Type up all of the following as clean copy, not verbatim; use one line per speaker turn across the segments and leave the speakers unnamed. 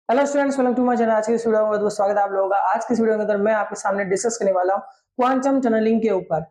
Hello students, welcome to my channel. आज की इस वीडियो में बहुत बहुत स्वागत है आप लोगों का। आज की इस वीडियो के अंदर मैं आपके सामने डिस्कस करने वाला हूं क्वांटम टनलिंग के ऊपर।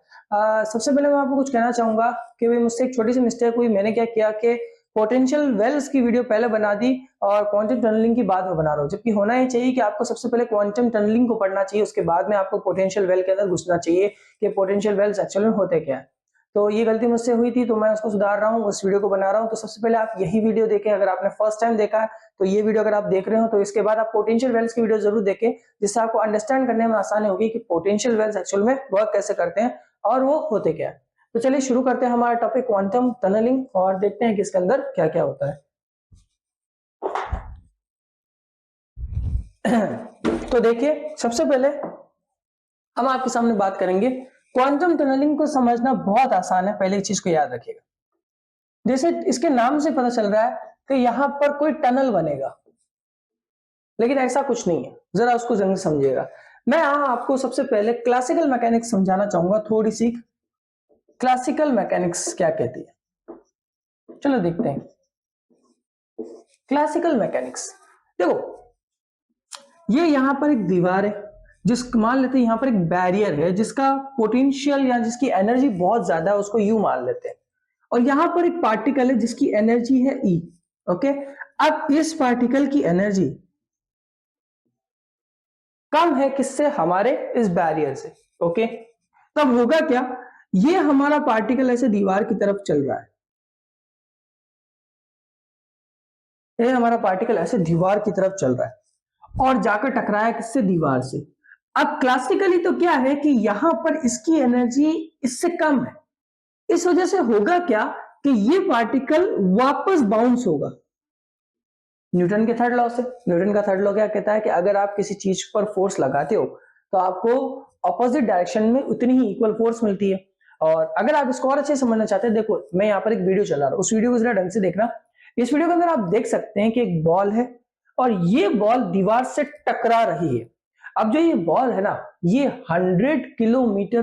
सबसे पहले मैं आपको कुछ कहना चाहूंगा कि भाई मुझसे एक छोटी सी मिस्टेक हुई। मैंने क्या किया कि पोटेंशियल वेल्स की वीडियो पहले बना दी और क्वांटम टनलिंग की बाद में बना रहा हूं, जबकि होना ही चाहिए कि आपको सबसे पहले क्वांटम टनलिंग को पढ़ना चाहिए, उसके बाद में आपको पोटेंशियल वेल के अंदर घुसना चाहिए कि पोटेंशियल वेल्स एक्चुअली में होते क्या है। तो ये गलती मुझसे हुई थी, तो मैं उसको सुधार रहा हूँ, उस वीडियो को बना रहा हूँ। तो सबसे पहले आप यही वीडियो देखें। अगर आपने फर्स्ट टाइम देखा है तो ये वीडियो अगर आप देख रहे हो तो इसके बाद आप पोटेंशियल वेल्स की वीडियो जरूर देखें, जिससे आपको अंडरस्टैंड करने में आसानी होगी कि पोटेंशियल वेल्स एक्चुअल में वर्क कैसे करते हैं और वो होते क्या है। तो चलिए शुरू करते हैं हमारा टॉपिक क्वांटम टनलिंग और देखते हैं कि इसके अंदर क्या क्या होता है। तो देखिए, सबसे पहले हम आपके सामने बात करेंगे। क्वांटम टनलिंग को समझना बहुत आसान है, पहले चीज को याद रखिएगा। जैसे इसके नाम से पता चल रहा है कि यहां पर कोई टनल बनेगा, लेकिन ऐसा कुछ नहीं है। जरा उसको जल्दी समझिएगा। मैं आपको सबसे पहले क्लासिकल मैकेनिक्स समझाना चाहूंगा थोड़ी सी। क्लासिकल मैकेनिक्स क्या कहती है, चलो देखते हैं। क्लासिकल मैकेनिक्स देखो, ये यहां पर एक दीवार है, जिस मान लेते हैं यहां पर एक बैरियर है जिसका पोटेंशियल या जिसकी एनर्जी बहुत ज्यादा है, उसको यू मान लेते हैं। और यहां पर एक पार्टिकल है जिसकी एनर्जी है ई। ओके, अब इस पार्टिकल की एनर्जी कम है किससे? हमारे इस बैरियर से। ओके, तब होगा क्या? ये हमारा पार्टिकल ऐसे दीवार की तरफ चल रहा है, ये हमारा पार्टिकल ऐसे दीवार की तरफ चल रहा है और जाकर टकराया किससे? दीवार से। अब क्लासिकली तो क्या है कि यहां पर इसकी एनर्जी इससे कम है, इस वजह से होगा क्या कि ये पार्टिकल वापस बाउंस होगा न्यूटन के थर्ड लॉ से। न्यूटन का थर्ड लॉ क्या कहता है कि अगर आप किसी चीज पर फोर्स लगाते हो तो आपको ऑपोजिट डायरेक्शन में उतनी ही इक्वल फोर्स मिलती है। और अगर आप इसको और अच्छे से समझना चाहते हैं, देखो मैं यहाँ पर एक वीडियो चला रहा हूँ, उस वीडियो को जरा ढंग से देखना। इस वीडियो के अंदर आप देख सकते हैं कि एक बॉल है और ये बॉल दीवार से टकरा रही है। अब जो ये बॉल है ना, ये 100 किलोमीटर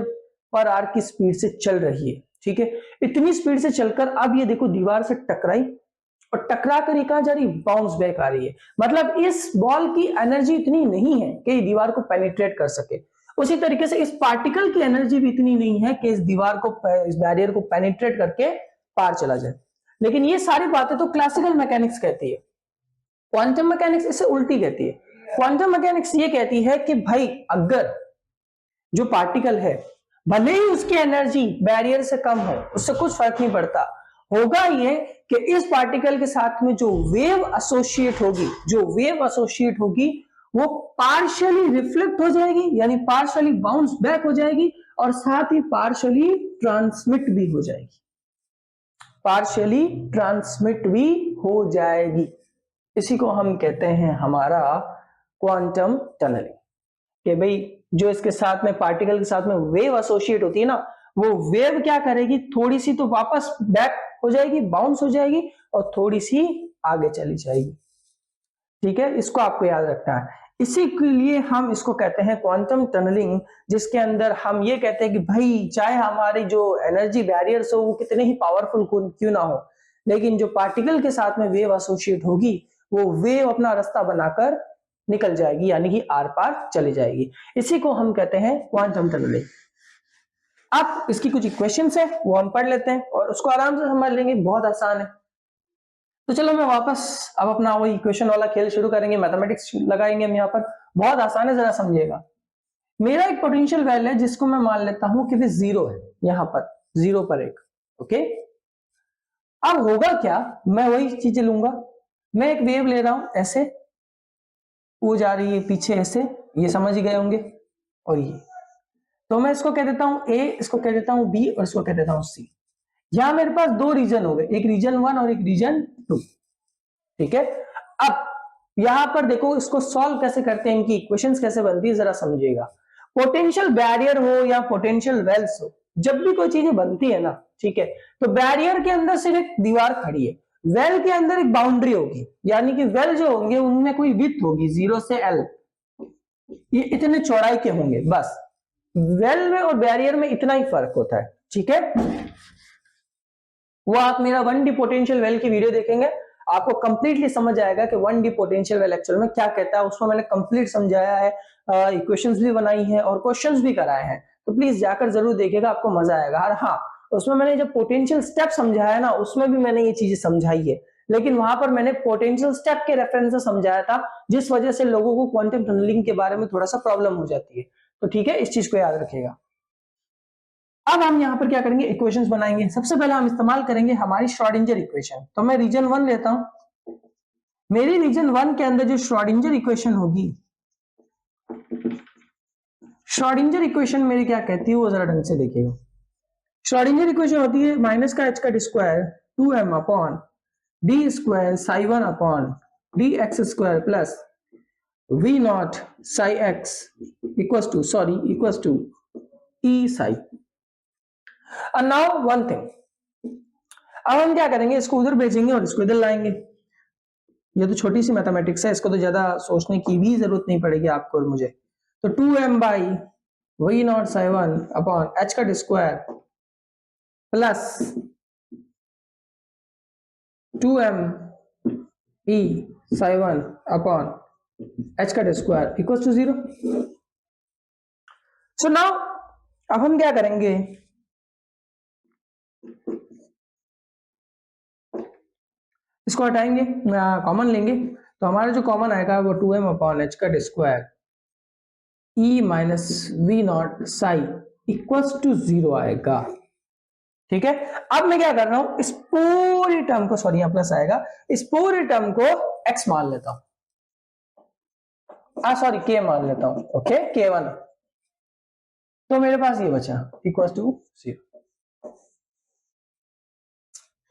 पर आवर की स्पीड से चल रही है। ठीक है, इतनी स्पीड से चलकर अब ये देखो दीवार से टकराई और टकरा कर कहां जा रही? बाउंस बैक आ रही है। मतलब इस बॉल की एनर्जी इतनी नहीं है कि दीवार को पेनिट्रेट कर सके। उसी तरीके से इस पार्टिकल की एनर्जी भी इतनी नहीं है कि इस दीवार को, इस बैरियर को पेनिट्रेट करके पार चला जाए। लेकिन ये सारी बातें तो क्लासिकल मैकेनिक्स कहती है। क्वांटम मैकेनिक्स इसे उल्टी कहती है। क्वांटम मैकेनिक्स ये कहती है कि भाई अगर जो पार्टिकल है, भले ही उसकी एनर्जी बैरियर से कम हो, उससे कुछ फर्क नहीं पड़ता, होगा ये कि इस पार्टिकल के साथ में जो वेव एसोसिएट होगी, वो पार्शियली रिफ्लेक्ट हो जाएगी, यानी पार्शियली बाउंस बैक हो जाएगी और साथ ही पार्शियली ट्रांसमिट भी हो जाएगी। इसी को हम कहते हैं हमारा क्वांटम टनलिंग। कि भाई जो इसके साथ में, पार्टिकल के साथ में वेव एसोसिएट होती है ना, वो वेव क्या करेगी? थोड़ी सी तो वापस बैक हो जाएगी, बाउंस हो जाएगी और थोड़ी सी आगे चली जाएगी। ठीक है, इसको आपको याद रखना है। इसी के लिए हम इसको कहते हैं क्वांटम टनलिंग, जिसके अंदर हम ये कहते हैं कि भाई चाहे हमारी जो एनर्जी बैरियर्स हो वो कितने ही पावरफुल क्यों ना हो, लेकिन जो पार्टिकल के साथ में वेव एसोसिएट होगी, वो वेव अपना रास्ता बनाकर निकल जाएगी, यानी कि आर पार चली जाएगी। इसी को हम कहते हैं क्वांटम टनलिंग। अब इसकी कुछ इक्वेशंस है, वो हम पढ़ लेते हैं और उसको आराम से समझ लेंगे, बहुत आसान है। तो चलो मैं वापस अब अपना वही इक्वेशन वाला खेल शुरू करेंगे, मैथमेटिक्स लगाएंगे हम यहाँ पर। बहुत आसान है, जरा समझिएगा। मेरा एक पोटेंशियल वैल्यू है जिसको मैं मान लेता हूं कि जीरो है, यहां पर जीरो पर एक। ओके, अब होगा क्या? मैं वही चीजें लूंगा, मैं एक वेव ले रहा हूं ऐसे, वो जा रही है पीछे ऐसे, ये समझ गए होंगे। और ये तो मैं इसको कह देता हूं ए, इसको कह देता हूं बी और इसको कह देता हूं सी। यहां मेरे पास दो रीजन हो गए, एक रीजन 1 और एक रीजन 2। ठीक है, अब यहां पर देखो इसको सॉल्व कैसे करते हैं, इनकी इक्वेशंस कैसे बनती है, जरा समझिएगा। पोटेंशियल बैरियर हो या पोटेंशियल वेल्स हो, जब भी कोई चीजें बनती है ना, ठीक है, तो बैरियर के अंदर सिर्फ एक दीवार खड़ी है, वेल के अंदर एक बाउंड्री होगी, यानी कि वेल जो होंगे उनमें कोई विड्थ होगी 0 से L, ये इतने चौड़ाई के होंगे बस। वेल में और बैरियर में इतना ही फर्क होता है। ठीक है, वो आप मेरा 1D पोटेंशियल वेल की वीडियो देखेंगे, आपको कंप्लीटली समझ आएगा कि 1D पोटेंशियल वेल एक्चुअल में क्या कहता है। उसमें मैंने कंप्लीट समझाया है, इक्वेशंस भी बनाई हैं और क्वेश्चंस भी कराए हैं, तो प्लीज जाकर जरूर देखिएगा, आपको मजा आएगा। और हाँ, उसमें मैंने जब पोटेंशियल स्टेप समझाया ना, उसमें भी मैंने ये चीजें समझाई है, लेकिन वहां पर मैंने पोटेंशियल स्टेप के रेफरेंस से समझाया था, जिस वजह से लोगों को क्वांटम टनलिंग के बारे में थोड़ा सा प्रॉब्लम हो जाती है। तो ठीक है, इस चीज को याद रखिएगा। अब हम यहां पर क्या करेंगे, इक्वेशंस बनाएंगे। सबसे पहले हम इस्तेमाल करेंगे हमारी श्रोडिंगर इक्वेशन। तो मैं रीजन 1 लेता हूं। मेरी रीजन 1 के अंदर जो श्रोडिंगर इक्वेशन होगी, श्रोडिंगर इक्वेशन मेरी क्या कहती है वो जरा ढंग से देखिएगा। श्रोडिंगर इक्वेशन होती है माइनस का एच का square 2m upon d square psi 1 upon d x square plus v naught psi x equals to e psi. And now one thing, अब हम क्या करेंगे, इसको उधर भेजेंगे और इसको इधर लाएंगे। ये तो छोटी सी मैथमेटिक्स है, इसको तो ज्यादा सोचने की भी जरूरत नहीं पड़ेगी आपको और मुझे। तो 2m by v naught psi 1 upon h का square plus 2m e psi 1 upon h का square equals to 0। So now अब हम क्या करेंगे, इसको हटाएंगे, कॉमन लेंगे, तो हमारा जो कॉमन आएगा वो 2m अपॉन एच का square e minus v naught psi equals to 0 आएगा। ठीक है, अब मैं क्या कर रहा हूं, इस पूरी टर्म को, सॉरी यहां प्लस आएगा, इस पूरी टर्म को x मान लेता हूं, सॉरी k मान लेता हूं। ओके, k1, तो मेरे पास ये बचा इक्वल्स टू 0।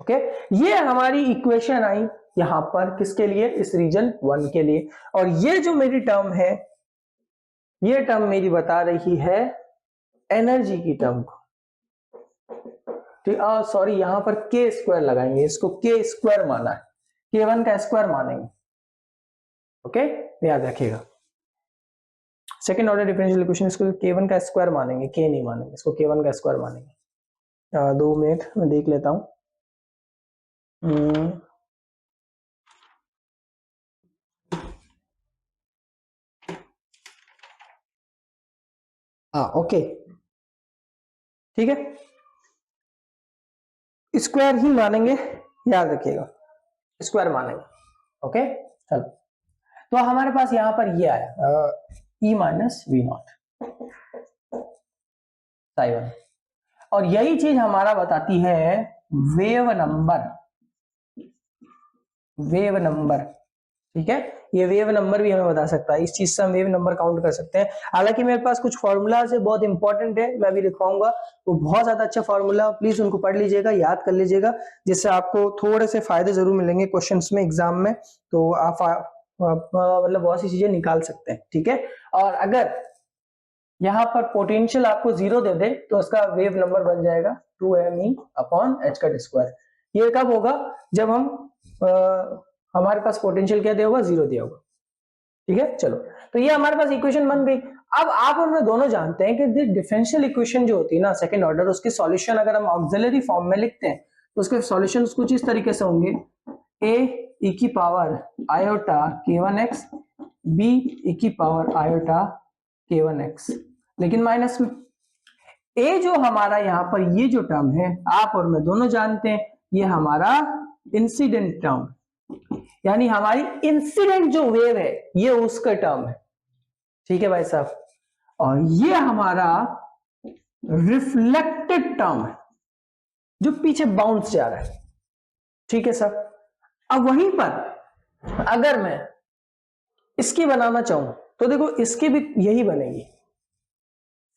ओके, ये हमारी इक्वेशन आई यहां पर किसके लिए, इस रीजन 1 के लिए। और ये जो मेरी टर्म है, ये टर्म मेरी बता रही है एनर्जी की टर्म को। सॉरी, यहां पर के स्क्वायर लगाएंगे, इसको के स्क्वायर माना है, k1 का स्क्वायर मानेंगे। ओके, याद रखिएगा, सेकंड ऑर्डर डिफरेंशियल इक्वेशन, इसको k1 का स्क्वायर मानेंगे, k नहीं मानेंगे, इसको k1 का स्क्वायर मानेंगे। 2 मिनट मैं देख लेता हूं। ओके, ठीक है, स्क्वायर ही मानेंगे, याद रखिएगा, स्क्वायर मानेंगे। ओके, चलो, तो हमारे पास यहां पर ये आया ई माइनस वी नॉट साई 1, और यही चीज हमारा बताती है वेव नंबर। ठीक है, ये वेव नंबर भी हमें बता सकता है, इस चीज से हम वेव नंबर काउंट कर सकते हैं। हालांकि मेरे पास कुछ फॉर्मूलाज है, बहुत इंपॉर्टेंट है, मैं भी लिखवाऊंगा, वो बहुत ज्यादा अच्छा फॉर्मूला, प्लीज उनको पढ़ लीजिएगा, याद कर लीजिएगा, जिससे आपको थोड़े से फायदे जरूर मिलेंगे क्वेश्चंस में, एग्जाम में, तो आप मतलब बहुत सी चीजें निकाल सकते हैं। ठीक है, और अगर यहाँ पर पोटेंशियल आपको 0 दे दे तो उसका वेव नंबर बन जाएगा 2me अपॉन एच का स्क्वायर। ये कब होगा, जब हम हमारे पास पोटेंशियल क्या दिया होगा, 0 दिया होगा। ठीक है, चलो, तो ये हमारे पास इक्वेशन बन गई। अब आप और मैं दोनों जानते हैं कि डिफरेंशियल इक्वेशन जो होती है ना सेकंड ऑर्डर, उसके सॉल्यूशन अगर हम ऑक्सिलरी फॉर्म में लिखते हैं तो उसके सॉल्यूशन कुछ इस तरीके से होंगे, a e की power iota k1x, b e की पावर आयोटा k1x, लेकिन माइनस में a जो हमारा यहाँ पर ये जो टर्म है, आप और मैं दोनों जानते हैं, ये हमारा इंसिडेंट टर्म, यानी हमारी इंसिडेंट जो वेव है ये उसका टर्म है। ठीक है भाई साहब, और ये हमारा रिफ्लेक्टेड टर्म है जो पीछे बाउंस जा रहा है। ठीक है सर, अब वहीं पर अगर मैं इसकी बनाना चाहूं तो देखो इसकी भी यही बनेगी,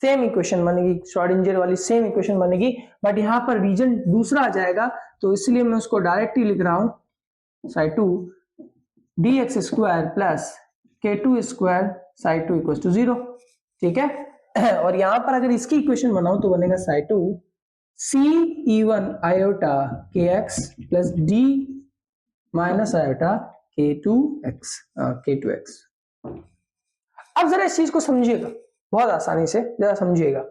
सेम इक्वेशन बनेगी, श्रोडिंगर वाली सेम इक्वेशन बनेगी, बट यहां पर रीजन दूसरा आ जाएगा, तो इसलिए मैं उसको डायरेक्टली लिख रहा हूं psi 2 dx square plus k2 square psi 2 equal to 0। ठीक है, और यहां पर अगर इसकी इक्वेशन बनाऊं तो बनेगा Sai 2 ce1 iota kx plus d minus iota k2x। अब जरा इस चीज को समझिएगा, बहुत आसानी से जरा समझिएगा।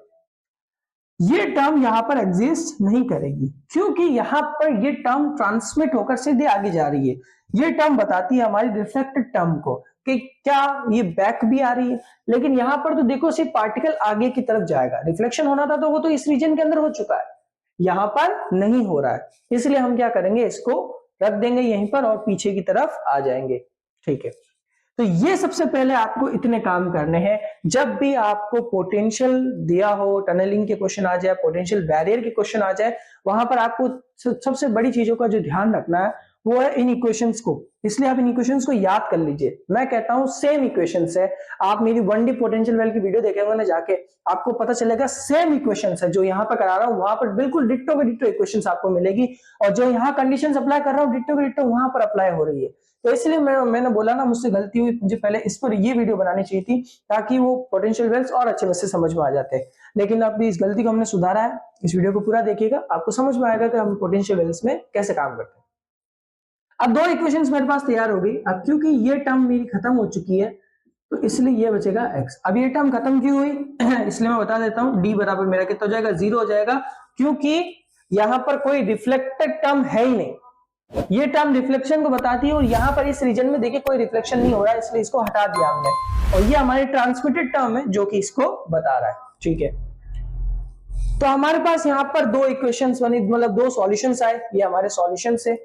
ये टर्म यहां पर एग्जिस्ट नहीं करेगी, क्योंकि यहां पर ये टर्म ट्रांसमिट होकर सीधे आगे जा रही है। ये टर्म बताती है हमारी रिफ्लेक्टेड टर्म को कि क्या ये बैक भी आ रही है, लेकिन यहां पर तो देखो सिर्फ पार्टिकल आगे की तरफ जाएगा, रिफ्लेक्शन होना था तो वो तो इस रीजन के अंदर हो चुका है, यहां पर नहीं हो रहा है। इसलिए हम क्या करेंगे, इसको रख देंगे यहीं पर और पीछे की तरफ आ जाएंगे। ठीक है, तो ये सबसे पहले आपको इतने काम करने हैं। जब भी आपको पोटेंशियल दिया हो, टनलिंग के क्वेश्चन आ जाए, पोटेंशियल बैरियर के क्वेश्चन आ जाए, वहां पर आपको सबसे बड़ी चीजों का जो ध्यान रखना है वो है इन इक्वेशंस को। इसलिए आप इन इक्वेशंस को याद कर लीजिए। मैं कहता हूं सेम इक्वेशंस है, आप मेरी 1D पोटेंशियल वेल की वीडियो देखेंगे ना जाके, आपको पता चलेगा सेम इक्वेशंस है जो यहां पर करा रहा हूं, वहां पर बिल्कुल डिट्टो के डिट्टो इक्वेशंस आपको मिलेगी, और जो यहां कंडीशंस अप्लाई कर रहा हूं डिट्टो के डिट्टो वहां पर अप्लाई हो रही है। तो इसलिए मैंने बोला ना, मुझसे गलती हुई, मुझे पहले इस पर ये वीडियो बनानी चाहिए थी ताकि वो पोटेंशियल वेल्स और अच्छे से समझ में आ जाते हैं। लेकिन अब इस गलती को हमने सुधारा है। इस वीडियो को पूरा देखिएगा, आपको समझ में आएगा कि हम पोटेंशियल वेल्स में कैसे काम करते हैं। अब दो इक्वेशंस मेरे पास तैयार हो गई। अब क्योंकि ये टर्म मेरी खत्म हो चुकी है तो इसलिए ये बचेगा x। अब ये टर्म खत्म क्यों हुई इसलिए मैं बता देता हूं। d बराबर मेरा कितना हो जाएगा, 0 हो जाएगा, क्योंकि यहां पर कोई रिफ्लेक्टेड टर्म है ही नहीं। ये टर्म रिफ्लेक्शन को बताती है और यहां पर इस रीजन में देखिए कोई रिफ्लेक्शन नहीं हो रहा है, इसलिए इसको हटा दिया हमने, और ये हमारी ट्रांसमिटेड टर्म है जो कि इसको बता रहा है। ठीक है, तो हमारे पास यहां पर दो इक्वेशंस बनी, मतलब दो सॉल्यूशंस आए। ये हमारे सॉल्यूशंस है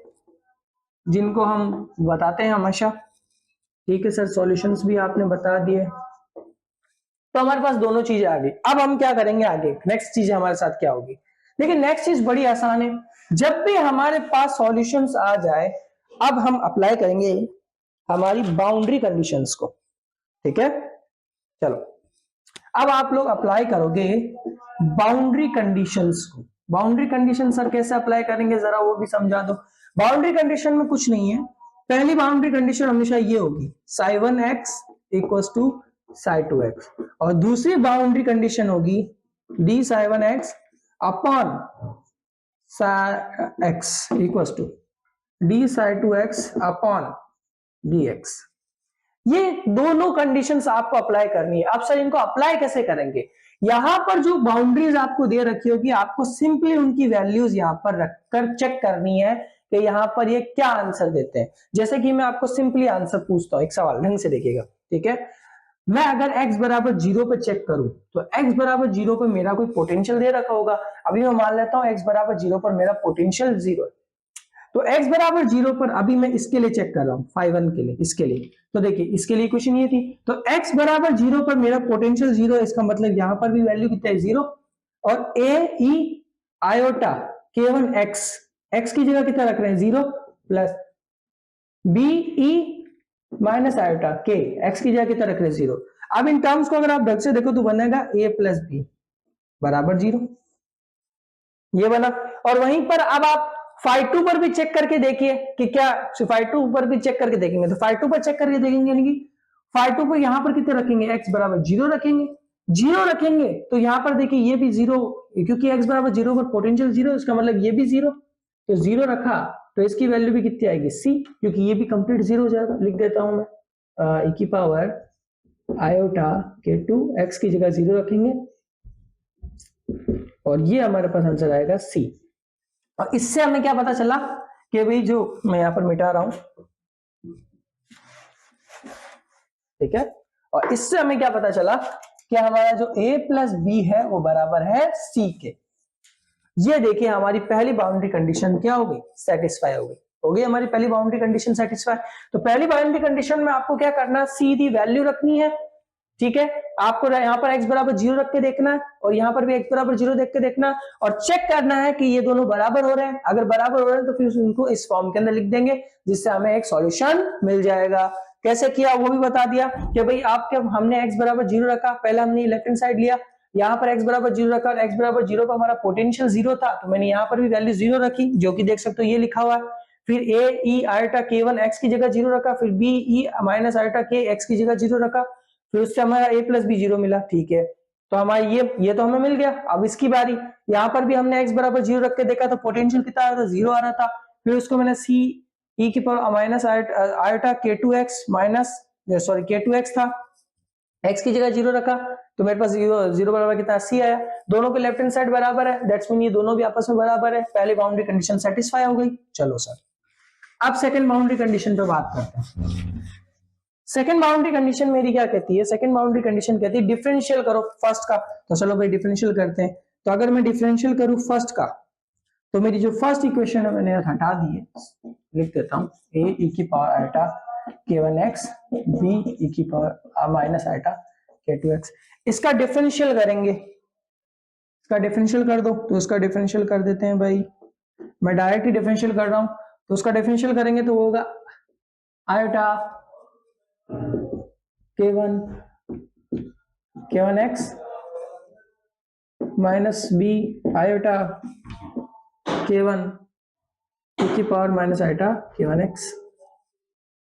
जिनको हम बताते हैं हमेशा। ठीक है सर, सॉल्यूशंस भी आपने बता दिए, तो हमारे पास दोनों चीजें आ गई। अब हम क्या करेंगे आगे, नेक्स्ट चीज हमारे साथ क्या होगी। देखिए नेक्स्ट चीज बड़ी आसान है। जब भी हमारे पास सॉल्यूशंस आ जाए, अब हम अप्लाई करेंगे हमारी बाउंड्री कंडीशंस को। ठीक है, चलो अब आप लोग अप्लाई करोगे बाउंड्री कंडीशंस को। बाउंड्री कंडीशन सर कैसे अप्लाई करेंगे, जरा वो भी समझा दो। बाउंड्री कंडीशन में कुछ नहीं है, पहली बाउंड्री कंडीशन हमेशा ये होगी psi1x इक्वल्स टू psi2x, और दूसरी बाउंड्री कंडीशन होगी d psi1x अपॉन psi x equals to d psi2x अपॉन dx। ये दोनों कंडीशंस आपको अप्लाई करनी है। अब सर इनको अप्लाई कैसे करेंगे, यहां पर जो बाउंड्रीज आपको दे रखी होगी, आपको सिंपली उनकी वैल्यूज यहां पर रखकर चेक करनी है कि यहां पर ये क्या आंसर देते हैं। जैसे कि मैं आपको सिंपली आंसर पूछता हूं, एक सवाल ढंग से देखिएगा। ठीक है, मैं अगर x बराबर 0 पे चेक करूं तो x बराबर 0 पे मेरा कोई पोटेंशियल दे रखा होगा। अभी मैं मान लेता हूं x बराबर 0 पर मेरा पोटेंशियल 0 है, तो x बराबर 0 पर अभी मैं इसके लिए चेक कर रहा हूं, phi1 के लिए, इसके लिए। तो देखिए इसके लिए इक्वेशन ये थी, तो x बराबर 0 पर मेरा पोटेंशियल 0 है, इसका मतलब यहां पर भी वैल्यू कितना है, 0। और a e iota k1 x की जगह कितना रख रहे हैं, 0, plus b e minus iota k x की जगह कितना रख रहे हैं, 0। अब इन टर्म्स को अगर आप ढंग से देखो तो बनेगा a प्लस बी बराबर 0, ये बना। और वहीं पर अब आप phi2 पर भी चेक करके देखिए कि क्या, phi2 पर भी चेक करके देखेंगे, तो phi2 पर चेक करके देखेंगे, यानी कि phi2 पर यहां पर कितने रखेंगे, x बराबर 0 रखेंगे। 0 रखेंगे तो यहां पर देखिए ये भी 0, क्योंकि x बराबर 0 पर पोटेंशियल 0, इसका मतलब ये भी 0, तो 0 रखा तो इसकी वैल्यू भी कितनी आएगी, c, क्योंकि ये भी कंप्लीट 0 हो जाएगा। लिख देता हूं मैं e की पावर आयोटा k2 x की जगह 0 रखेंगे, और ये हमारे पास आंसर आएगा c। और इससे हमें क्या पता चला कि भाई, जो मैं यहां पर मिटा रहा हूं, ठीक है, और इससे हमें क्या पता चला कि हमारा जो a प्लस बी है वो बराबर है c के। ये देखिए हमारी पहली बाउंड्री कंडीशन क्या हो गई, सेटिस्फाई हो गई हमारी पहली बाउंड्री कंडीशन सेटिस्फाई। तो पहली बाउंड्री कंडीशन में आपको क्या करना है, सीधी वैल्यू रखनी है। ठीक है, आपको यहाँ पर x बराबर 0 रख के देखना है, और यहाँ पर भी x बराबर 0 देख के देखना है, और चेक करना है कि ये दोनों बराबर हो रहे हैं। अगर बराबर हो रहे हैं तो फिर उनको इस फॉर्म के अंदर लिख देंगे, जिससे हमें एक सॉल्यूशन मिल जाएगा। कैसे किया वो भी बता दिया कि भाई आपके, हमने x बराबर 0 रखा, पहले हमने लेफ्ट हैंड साइड लिया, यहाँ पर x बराबर 0 रखा, और x बराबर 0 पर हमारा पोटेंशियल 0 था, तो मैंने यहाँ पर भी वैल्यू 0 रखी, जो कि देख सकते हो ये लिखा हुआ है। फिर a e iota k1 x की जगह 0 रखा, फिर b e minus iota k x की जगह 0 रखा, फिर उससे हमारा a प्लस बी 0 मिला। ठीक है, तो हमारा ये तो हमें मिल गया। अब इसकी बारी, यहाँ पर भी हमने x बराबर 0 रख के देखा तो पोटेंशियल कितना आ रहा था, 0 आ रहा था। फिर उसको मैंने c e की power minus iota k2x minus, sorry k2x था, x की जगह 0 रखा, तो मेरे पास जीरो बराबर कितना सी आया, दोनों के लेफ्ट हैंड साइड बराबर है, दैट्स मीन ये दोनों भी आपस में बराबर है, पहली बाउंड्री कंडीशन सेटिस्फाई हो गई। चलो सर अब सेकंड बाउंड्री कंडीशन पे बात करते हैं। सेकंड बाउंड्री कंडीशन मेरी क्या कहती है, सेकंड बाउंड्री कंडीशन कहती है डिफरेंशियल करो फर्स्ट का, तो चलो भाई डिफरेंशियल करते हैं। तो अगर मैं डिफरेंशियल करूं फर्स्ट का, तो मेरी जो फर्स्ट इक्वेशन है मैंने हटा दी है, लिख देता हूं a e की power iota k1x b e की पावर माइनस आइटा k2x। इसका डिफरेंशियल करेंगे, इसका डिफरेंशियल कर दो, तो इसका डिफरेंशियल कर देते हैं भाई, मैं डायरेक्ट ही डिफरेंशियल कर रहा हूं, तो उसका डिफरेंशियल करेंगे तो होगा iota k1x minus b iota k1 e की पावर माइनस आइटा k1x।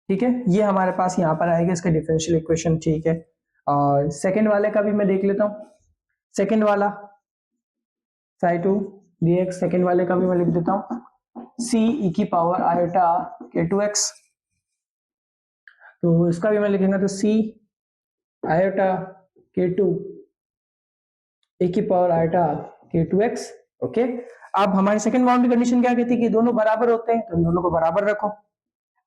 ठीक है, ये हमारे पास यहाँ पर आएगा इसका डिफरेंशियल इक्वेशन। ठीक है, और सेकंड वाले का भी मैं देख लेता हूँ, सेकंड वाला psi2 dx, सेकंड वाले का भी मैं लिख देता हूँ c e की पावर आइटा k2x। तो इसका भी मैं लिखेंगे तो c आइटा k2 e की पावर आइटा k2x। ओके, अब हमारी सेकंड बाउंड्री कंडीशन क्या कहती है कि दोनों बराबर होते हैं, तो इन दोनों को बराबर रखो।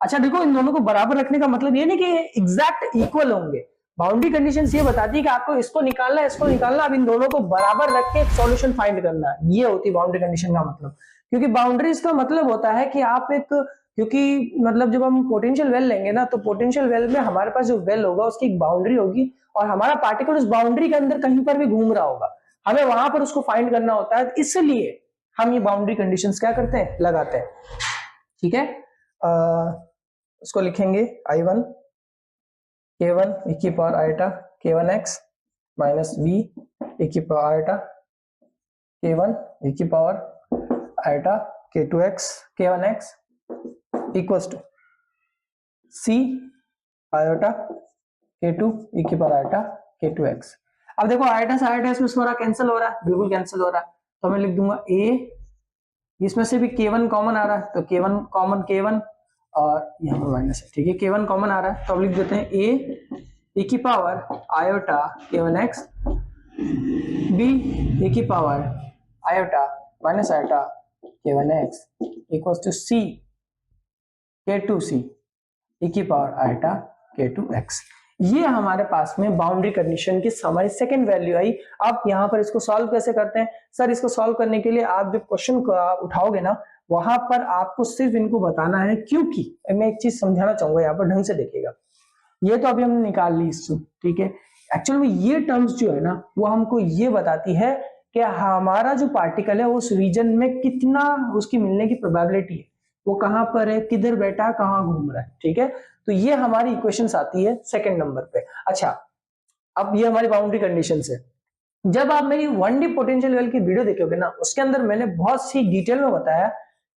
अच्छा देखो, इन दोनों को बराबर रखने का मतलब ये नहीं कि एग्जैक्ट इक्वल होंगे, बाउंड्री कंडीशंस ये बताती है कि आपको इसको निकालना है, इसको निकालना, अब इन दोनों को बराबर रख के एक सॉल्यूशन फाइंड करना है, ये होती है बाउंड्री कंडीशन का मतलब। क्योंकि बाउंड्रीज का मतलब होता है कि आप एक, क्योंकि मतलब जब हम पोटेंशियल वेल लेंगे ना, तो पोटेंशियल वेल में हमारे पास जो वेल होगा उसकी एक बाउंड्री होगी, और हमारा पार्टिकल उस बाउंड्री के अंदर कहीं पर भी घूम रहा होगा, हमें वहां पर उसको फाइंड करना होता है, इसलिए हम ये बाउंड्री कंडीशंस क्या करते हैं, लगाते हैं। ठीक है, उसको लिखेंगे I1 k1 e की power iota k1x minus b e की पावर आइटा k1 e की power iota k2x k1x equals to c iota k2 e की पावर आइटा k2x। अब देखो आइटा से आइटा इसमें थोड़ा कैंसिल हो रहा है, बिल्कुल कैंसिल हो रहा है, तो मैं लिख दूंगा a, इसमें से भी k1 कॉमन आ रहा है, तो k1 कॉमन k1 और यहाँ पर माइनस है। ठीक है, k1 कॉमन आ रहा है, तो अब लिख देते हैं a e की power iota k1x b e की power iota minus iota k1x equals to c k2c e की पावर आयोटा k2x। ये हमारे पास में बाउंड्री कंडीशन की हमारी सेकंड वैल्यू आई। अब यहाँ पर इसको सॉल्व कैसे करते हैं सर, इसको सॉल्व करने के लिए आप जब क्वेश्चन उठाओगे ना, वहां पर आपको सिर्फ इनको बताना है, क्योंकि मैं एक चीज समझाना चाहूंगा, यहाँ पर ढंग से देखिएगा। ये तो अभी हमने निकाल ली इसको, ठीक है, एक्चुअल में ये टर्म्स जो है ना, वो हमको ये बताती है कि हमारा जो पार्टिकल है उस रीजन में कितना उसकी मिलने की प्रोबेबिलिटी है, वो कहां पर है, किधर बैठा, कहां घूम रहा है। ठीक है, तो ये हमारी इक्वेशंस आती है सेकंड नंबर पे। अच्छा, अब ये हमारी बाउंड्री कंडीशंस है। जब आप मेरी 1D पोटेंशियल वेल की वीडियो देखोगे ना, उसके अंदर मैंने बहुत सी डिटेल में बताया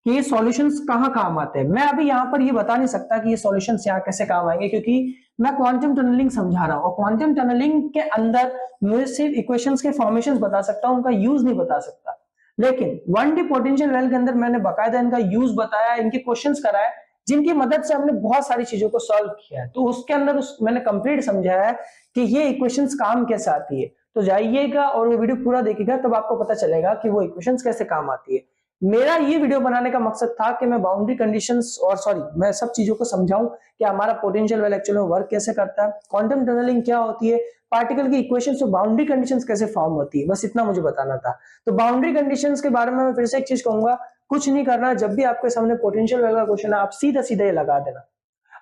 कि ये सॉल्यूशंस कहां काम आते हैं। मैं अभी यहाँ पर ये बता नहीं सकता कि ये सॉल्यूशंस यहाँ कैसे काम आएंगे, क्योंकि मैं क्वांटम टनलिंग समझा रहा हूँ, और क्वांटम टनलिंग के अंदर मुझे सिर्फ इक्वेशंस के फॉर्मेशंस बता सकता हूँ, उनका यूज नहीं बता सकता। लेकिन 1D पोटेंशियल वेल के अंदर मैंने बकायदा इनका यूज बताया, इनके क्वेश्चंस कराए, जिनकी मदद से हमने बहुत सारी चीजों को सॉल्व किया है। तो उसके अंदर मैंने कंप्लीट समझाया है कि ये इक्वेशंस काम कैसे आती है। तो जाइएगा और वो वीडियो पूरा देखिएगा, तब आपको पता चलेगा कि वो इक्वेशंस कैसे काम आती है। मेरा ये वीडियो बनाने का मकसद था कि मैं बाउंड्री कंडीशंस और मैं सब चीजों को समझाऊं कि हमारा पोटेंशियल वेल एक्चुअली में वर्क कैसे करता है, क्वांटम टनलिंग क्या होती है, पार्टिकल की इक्वेशंस और बाउंड्री कंडीशंस कैसे फॉर्म होती है, बस इतना मुझे बताना था। तो बाउंड्री कंडीशंस के बारे में मैं फिर से एक चीज कहूंगा, कुछ नहीं करना, जब भी आपके सामने पोटेंशियल वेल का क्वेश्चन है, आप सीधा सीधा ये लगा देना।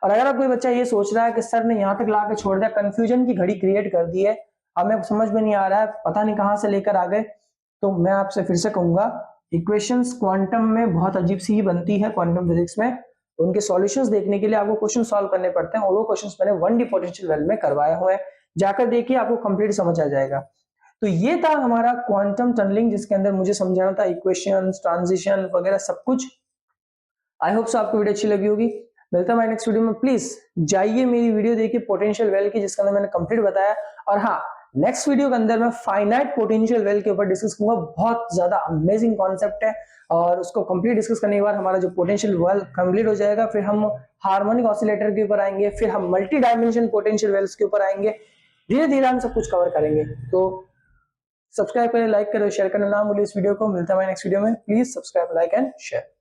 और अगर आप कोई बच्चा ये सोच रहा है कि सर ने यहाँ तक ला के छोड़ दिया, कंफ्यूजन की घड़ी क्रिएट कर दी है, हमें समझ में नहीं आ रहा है, पता नहीं कहां से लेकर आ गए, तो मैं आपसे फिर से कहूंगा, इक्वेशंस क्वांटम में बहुत अजीब सी ही बनती है, क्वांटम फिजिक्स में उनके सॉल्यूशंस देखने के लिए आपको क्वेश्चन सॉल्व करने पड़ते हैं, और वो क्वेश्चंस मैंने 1D पोटेंशियल वेल में करवाए हुए हैं, जाकर देखिए आपको कंप्लीट समझ आ जाएगा। तो ये था हमारा क्वांटम टनलिंग, जिसके अंदर मुझे समझाना था इक्वेशंस, ट्रांजिशन वगैरह सब कुछ। आई होप सो आपको वीडियो अच्छी लगी होगी। मिलता है नेक्स्ट वीडियो में। प्लीज जाइए मेरी वीडियो देखिए पोटेंशियल वेल की, जिसके अंदर मैंने कंप्लीट बताया। और हाँ, नेक्स्ट वीडियो के अंदर मैं फाइनाइट पोटेंशियल वेल के ऊपर डिस्कस करूंगा, बहुत ज्यादा अमेजिंग कॉन्सेप्ट है, और उसको कंप्लीट डिस्कस करने के बाद हमारा जो पोटेंशियल वेल कंप्लीट हो जाएगा, फिर हम हार्मोनिक ऑसिलेटर के ऊपर आएंगे, फिर हम मल्टी डायमेंशन पोटेंशियल वेल्स के ऊपर आएंगे। धीरे धीरे हम सब कुछ कवर करेंगे। तो सब्सक्राइब करें, लाइक करें, शेयर करना ना भूलिए इस वीडियो को। मिलता है नेक्स्ट वीडियो में। Please subscribe, like and share.